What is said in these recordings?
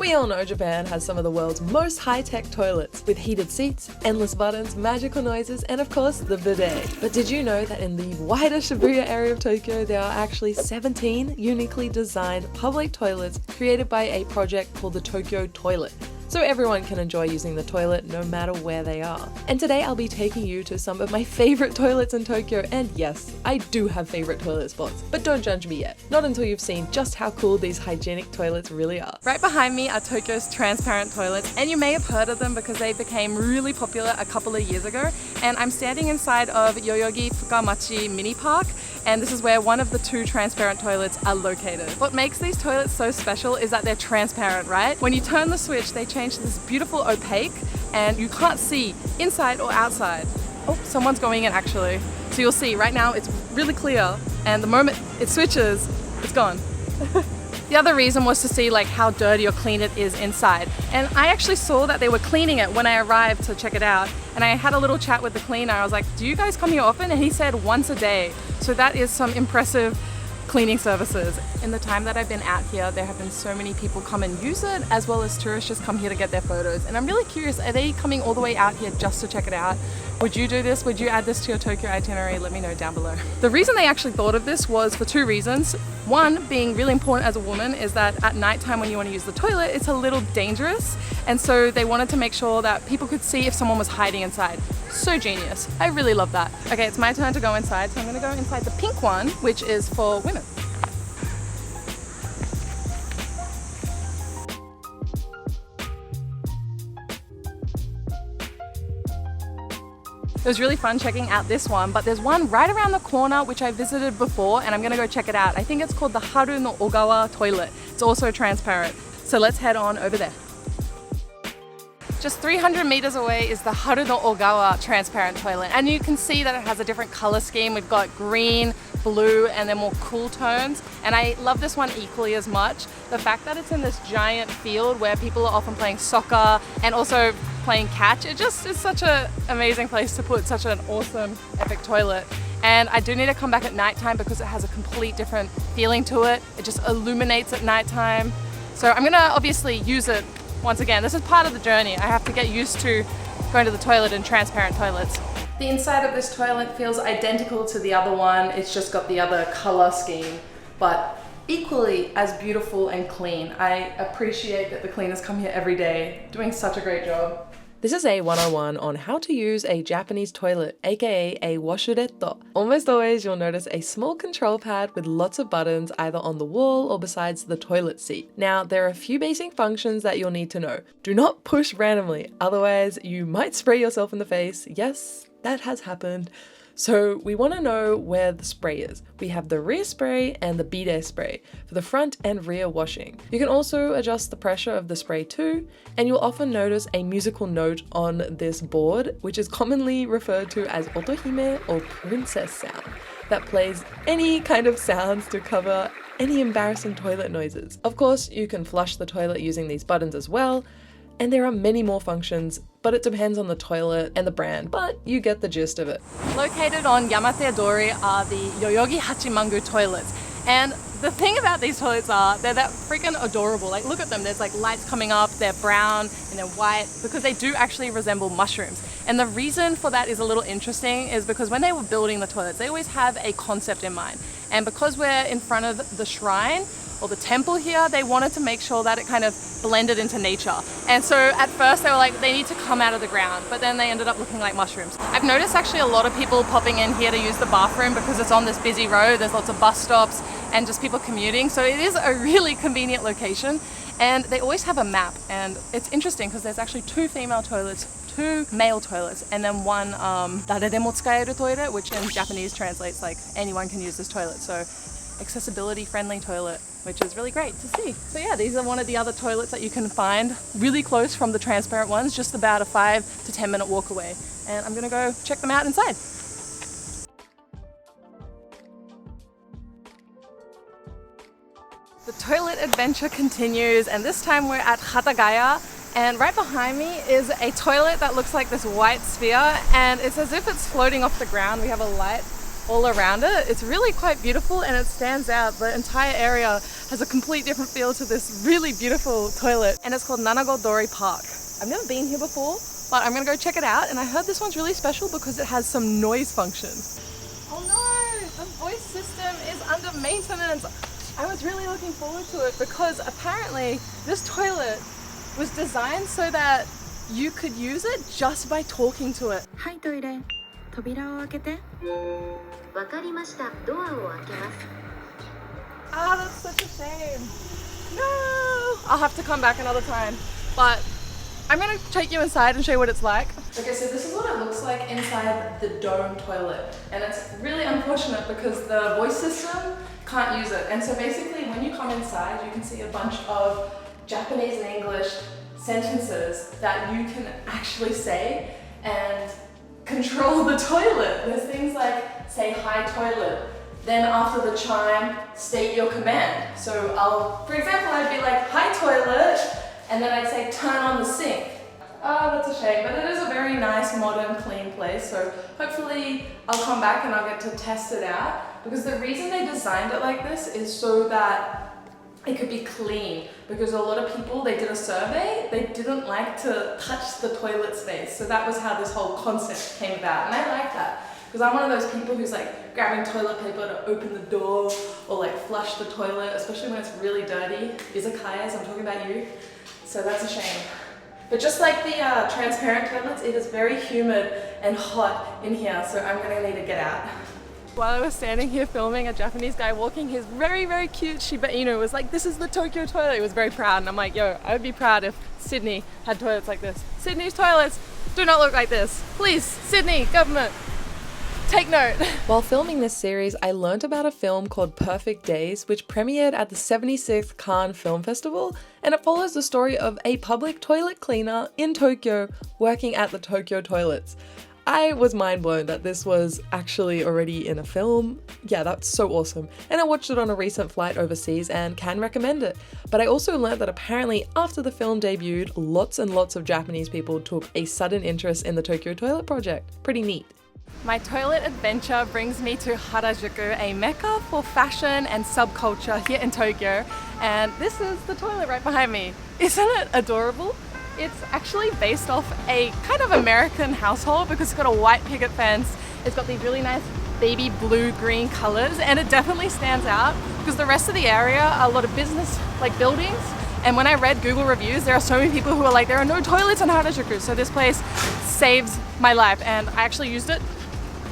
We all know Japan has some of the world's most high-tech toilets, with heated seats, endless buttons, magical noises, and of course, the bidet. But did you know that in the wider Shibuya area of Tokyo, there are actually 17 uniquely designed public toilets created by a project called the Tokyo Toilet, so everyone can enjoy using the toilet no matter where they are. And today I'll be taking you to some of my favorite toilets in Tokyo, and yes, I do have favorite toilet spots, but don't judge me yet. Not until you've seen just how cool these hygienic toilets really are. Right behind me are Tokyo's transparent toilets, and you may have heard of them because they became really popular a couple of years ago. And I'm standing inside of Yoyogi-Fukamachi mini park, and this is where one of the two transparent toilets are located. What makes these toilets so special is that they're transparent, right? When you turn the switch, they change to this beautiful opaque, and you can't see inside or outside. Oh, someone's going in actually. So you'll see right now it's really clear, and the moment it switches, it's gone. The other reason was to see like how dirty or clean it is inside. And I actually saw that they were cleaning it when I arrived to check it out. And I had a little chat with the cleaner. I was like, do you guys come here often? And he said once a day. So that is some impressive cleaning services. In the time that I've been out here, there have been so many people come and use it, as well as tourists just come here to get their photos. And I'm really curious, are they coming all the way out here just to check it out? Would you do this? Would you add this to your Tokyo itinerary? Let me know down below. The reason they actually thought of this was for two reasons. One, being really important as a woman, is that at nighttime when you want to use the toilet, it's a little dangerous. And so they wanted to make sure that people could see if someone was hiding inside. So genius. I really love that. Okay, it's my turn to go inside. So I'm gonna go inside the pink one, which is for women. It was really fun checking out this one, but there's one right around the corner which I visited before, and I'm gonna go check it out. I think it's called the Haru-no-Ogawa toilet. It's also transparent. So let's head on over there. Just 300 meters away is the Haru-no-Ogawa transparent toilet, and you can see that it has a different color scheme. We've got green, blue, and then more cool tones, and I love this one equally as much. The fact that it's in this giant field where people are often playing soccer and also playing catch, it just is such an amazing place to put such an awesome, epic toilet. And I do need to come back at nighttime because it has a complete different feeling to it. It just illuminates at nighttime. So I'm gonna obviously use it once again. This is part of the journey. I have to get used to going to the toilet in transparent toilets. The inside of this toilet feels identical to the other one. It's just got the other color scheme, but equally as beautiful and clean. I appreciate that the cleaners come here every day, doing such a great job. This is a 101 on how to use a Japanese toilet, aka a washuretto. Almost always you'll notice a small control pad with lots of buttons either on the wall or besides the toilet seat. Now, there are a few basic functions that you'll need to know. Do not push randomly, otherwise you might spray yourself in the face. Yes, that has happened. So we want to know where the spray is. We have the rear spray and the bidet spray for the front and rear washing. You can also adjust the pressure of the spray too, and you'll often notice a musical note on this board, which is commonly referred to as otohime or princess sound, that plays any kind of sounds to cover any embarrassing toilet noises. Of course, you can flush the toilet using these buttons as well, and there are many more functions, but it depends on the toilet and the brand, but you get the gist of it. Located on Yamate Dori are the Yoyogi-Hachiman toilets. And the thing about these toilets are they're that freaking adorable. Like, look at them, there's like lights coming up, they're brown and they're white because they do actually resemble mushrooms. And the reason for that is a little interesting is because when they were building the toilets, they always have a concept in mind. And because we're in front of the shrine, or the temple here, they wanted to make sure that it kind of blended into nature. And so at first they were like, they need to come out of the ground, but then they ended up looking like mushrooms. I've noticed actually a lot of people popping in here to use the bathroom because it's on this busy road, there's lots of bus stops and just people commuting. So it is a really convenient location, and they always have a map. And it's interesting because there's actually two female toilets, two male toilets, and then one dareremo tsukaeru toilet, which in Japanese translates like anyone can use this toilet. So accessibility friendly toilet, which is really great to see. So yeah, these are one of the other toilets that you can find really close from the transparent ones, just about a 5 to 10 minute walk away. And I'm gonna go check them out inside. The toilet adventure continues, and this time we're at Hatagaya, and right behind me is a toilet that looks like this white sphere, and it's as if it's floating off the ground. We have a light all around it. It's really quite beautiful and it stands out. The entire area has a complete different feel to this really beautiful toilet, and it's called Nanago Dori Park. I've never been here before, but I'm gonna go check it out, and I heard this one's really special because it has some noise function. Oh no, the voice system is under maintenance. I was really looking forward to it because apparently this toilet was designed so that you could use it just by talking to it. はい、トイレ。扉を開けて。わかりました。ドアを開けます。 Ah, that's such a shame. No! I'll have to come back another time. But I'm gonna take you inside and show you what it's like. Okay, so this is what it looks like inside the dome toilet. And it's really unfortunate because the voice system can't use it. And so basically when you come inside, you can see a bunch of Japanese and English sentences that you can actually say and control the toilet. There's things like say hi toilet, then after the chime state your command. So for example, I'd be like hi toilet, and then I'd say turn on the sink. Oh, that's a shame, but it is a very nice, modern, clean place, so hopefully I'll come back and I'll get to test it out, because the reason they designed it like this is so that it could be clean, because a lot of people, they did a survey, they didn't like to touch the toilet space. So that was how this whole concept came about. And I like that, because I'm one of those people who's like grabbing toilet paper to open the door or like flush the toilet, especially when it's really dirty. Izakayas, I'm talking about you. So that's a shame. But just like the transparent toilets, it is very humid and hot in here, so I'm gonna need to get out. While I was standing here filming, a Japanese guy walking his very, very cute Shiba Inu was like, this is the Tokyo toilet. He was very proud, and I'm like, yo, I would be proud if Sydney had toilets like this. Sydney's toilets do not look like this. Please, Sydney, government, take note. While filming this series, I learnt about a film called Perfect Days, which premiered at the 76th Cannes Film Festival, and it follows the story of a public toilet cleaner in Tokyo working at the Tokyo toilets. I was mind blown that this was actually already in a film. Yeah, that's so awesome. And I watched it on a recent flight overseas and can recommend it. But I also learned that apparently after the film debuted, lots and lots of Japanese people took a sudden interest in the Tokyo Toilet project. Pretty neat. My toilet adventure brings me to Harajuku, a mecca for fashion and subculture here in Tokyo. And this is the toilet right behind me. Isn't it adorable? It's actually based off a kind of American household because it's got a white picket fence, it's got these really nice baby blue-green colors, and it definitely stands out because the rest of the area are a lot of business like buildings. And when I read Google reviews, there are so many people who are like, there are no toilets in Harajuku, so this place saves my life, and I actually used it.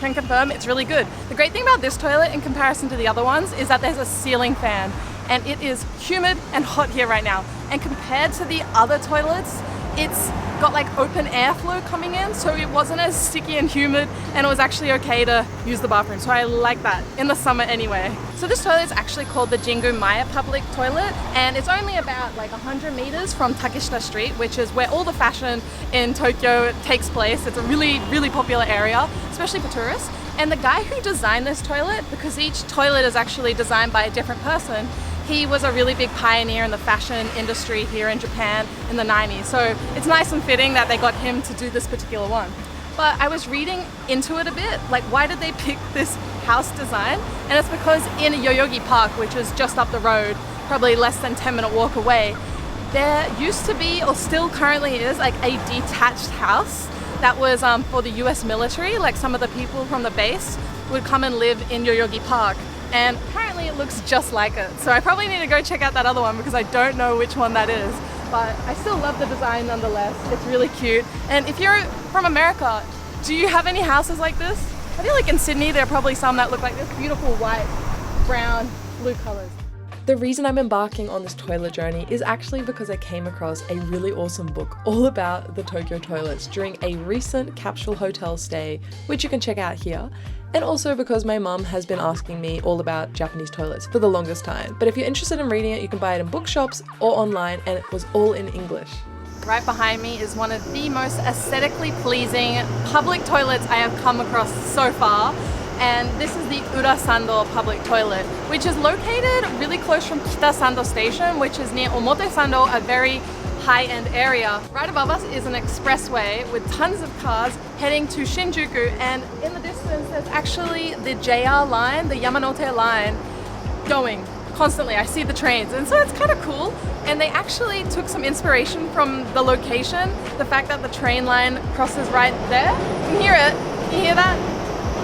Can confirm it's really good. The great thing about this toilet in comparison to the other ones is that there's a ceiling fan, and it is humid and hot here right now. And compared to the other toilets, it's got like open airflow coming in, so it wasn't as sticky and humid, and it was actually okay to use the bathroom. So I like that in the summer anyway. So this toilet is actually called the Jingumae public toilet, and it's only about like 100 meters from Takeshita Street, which is where all the fashion in Tokyo takes place. It's a really, really popular area, especially for tourists. And the guy who designed this toilet, because each toilet is actually designed by a different person, he was a really big pioneer in the fashion industry here in Japan in the 90s. So it's nice and fitting that they got him to do this particular one. But I was reading into it a bit, like why did they pick this house design? And it's because in Yoyogi Park, which is just up the road, probably less than 10-minute walk away, there used to be, or still currently is, like a detached house that was for the US military. Like some of the people from the base would come and live in Yoyogi Park. And apparently it looks just like it. So I probably need to go check out that other one because I don't know which one that is. But I still love the design nonetheless. It's really cute. And if you're from America, do you have any houses like this? I feel like in Sydney there are probably some that look like this, beautiful white, brown, blue colors. The reason I'm embarking on this toilet journey is actually because I came across a really awesome book all about the Tokyo toilets during a recent capsule hotel stay, which you can check out here. And also because my mum has been asking me all about Japanese toilets for the longest time. But if you're interested in reading it, you can buy it in bookshops or online, and it was all in English. Right behind me is one of the most aesthetically pleasing public toilets I have come across so far. And this is the Urasando public toilet, which is located really close from Kitasando station, which is near Omotesando, a very high-end area. Right above us is an expressway with tons of cars heading to Shinjuku, and in the distance there's actually the JR line, the Yamanote line, going constantly. I see the trains, and so it's kind of cool. And they actually took some inspiration from the location, the fact that the train line crosses right there. You can hear it. Can you hear that?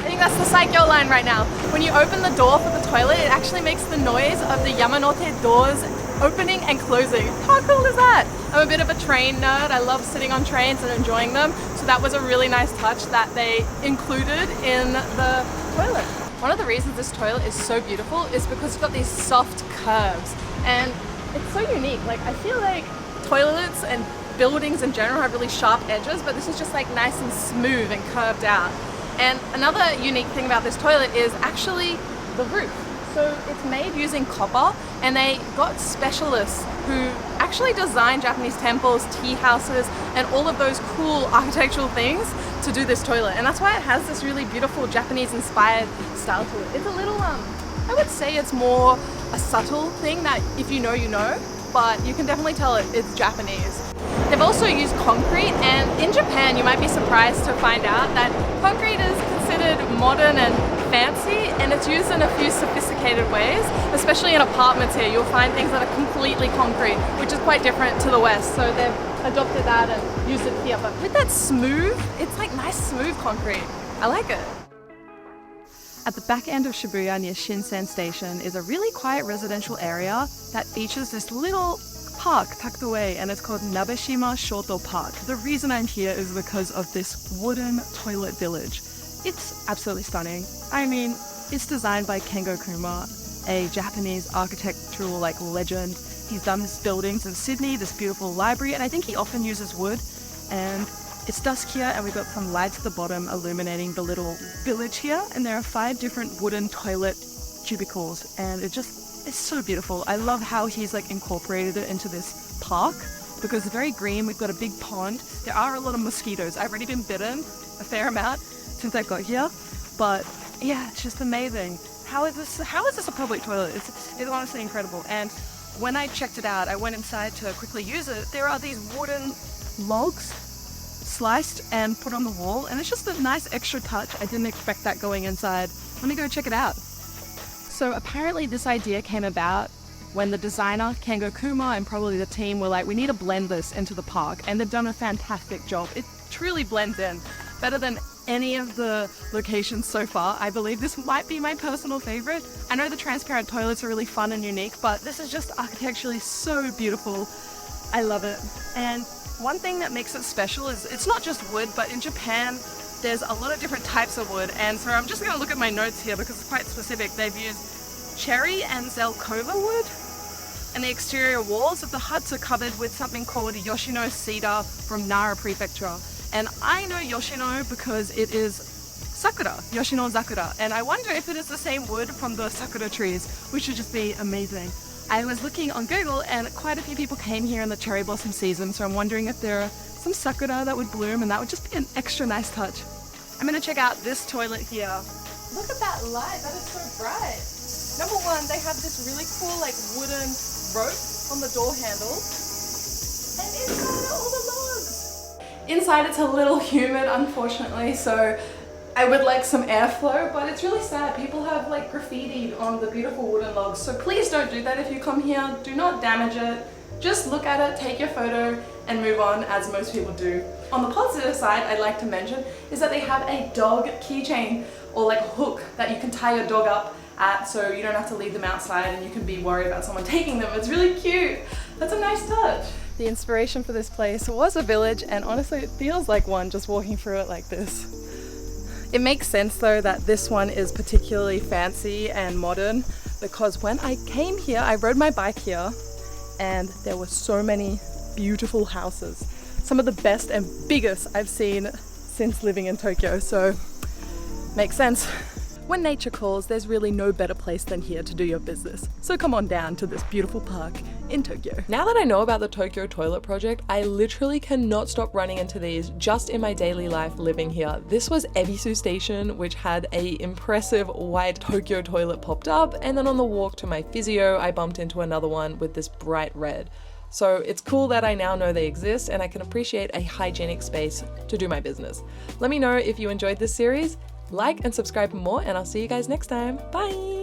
I think that's the Saikyo line right now. When you open the door for the toilet, it actually makes the noise of the Yamanote doors opening and closing. How cool is that? I'm a bit of a train nerd. I love sitting on trains and enjoying them. So that was a really nice touch that they included in the toilet. One of the reasons this toilet is so beautiful is because it's got these soft curves, and it's so unique. Like, I feel like toilets and buildings in general have really sharp edges, but this is just like nice and smooth and curved out. And another unique thing about this toilet is actually the roof. So it's made using copper, and they got specialists who actually design Japanese temples, tea houses, and all of those cool architectural things to do this toilet. And that's why it has this really beautiful Japanese inspired style to it. It's a little, I would say it's more a subtle thing that if you know, you know, but you can definitely tell it's Japanese. They've also used concrete, and in Japan you might be surprised to find out that concrete is considered modern and fancy, and it's used in a few sophisticated ways, especially in apartments here. You'll find things that are completely concrete, which is quite different to the West, so they've adopted that and used it here. But with that smooth, it's like nice smooth concrete. I like it. At the back end of Shibuya near Shinsen Station is a really quiet residential area that features this little park tucked away, and it's called Nabeshima Shoto Park. The reason I'm here is because of this wooden toilet village. It's absolutely stunning. I mean, it's designed by Kengo Kuma, a Japanese architectural legend. He's done these buildings in Sydney, this beautiful library, and I think he often uses wood. And it's dusk here, and we've got some lights at the bottom illuminating the little village here, and there are 5 different wooden toilet cubicles, and it's so beautiful. I love how he's incorporated it into this park because it's very green. We've got a big pond. There are a lot of mosquitoes. I've already been bitten a fair amount since I got here, but yeah, it's just amazing. How is this a public toilet? It's honestly incredible. And when I checked it out, I went inside to quickly use it. There are these wooden logs sliced and put on the wall, and it's just a nice extra touch. I didn't expect that going inside. Let me go check it out. So apparently this idea came about when the designer Kengo Kuma and probably the team were like, we need to blend this into the park, and they've done a fantastic job. It truly blends in better than any of the locations so far. I believe this might be my personal favorite. I know the transparent toilets are really fun and unique, but this is just architecturally so beautiful. I love it. And one thing that makes it special is it's not just wood, but in Japan there's a lot of different types of wood, and so I'm just going to look at my notes here because it's quite specific. They've used cherry and zelkova wood, and the exterior walls of the huts are covered with something called Yoshino cedar from Nara Prefecture. And I know Yoshino because it is sakura, Yoshino zakura, and I wonder if it is the same wood from the sakura trees, which would just be amazing. I was looking on Google, and quite a few people came here in the cherry blossom season, so I'm wondering if there are some sakura that would bloom, and that would just be an extra nice touch. I'm going to check out this toilet here. Look at that light, that is so bright. Number one, they have this really cool wooden rope on the door handle, and inside are all the logs. Inside it's a little humid, unfortunately, so I would like some airflow, but it's really sad. People have graffitied on the beautiful wooden logs, so please don't do that if you come here. Do not damage it. Just look at it, take your photo, and move on, as most people do. On the positive side, I'd like to mention is that they have a dog keychain, or a hook that you can tie your dog up at, so you don't have to leave them outside and you can be worried about someone taking them. It's really cute. That's a nice touch. The inspiration for this place was a village, and honestly it feels like one just walking through it like this. It makes sense though that this one is particularly fancy and modern, because when I came here, I rode my bike here, and there were so many beautiful houses. Some of the best and biggest I've seen since living in Tokyo, so makes sense. When nature calls, there's really no better place than here to do your business. So come on down to this beautiful park in Tokyo. Now that I know about the Tokyo Toilet Project, I literally cannot stop running into these just in my daily life living here. This was Ebisu Station, which had a impressive white Tokyo toilet popped up, and then on the walk to my physio, I bumped into another one with this bright red. So it's cool that I now know they exist and I can appreciate a hygienic space to do my business. Let me know if you enjoyed this series. Like and subscribe for more, and I'll see you guys next time. Bye!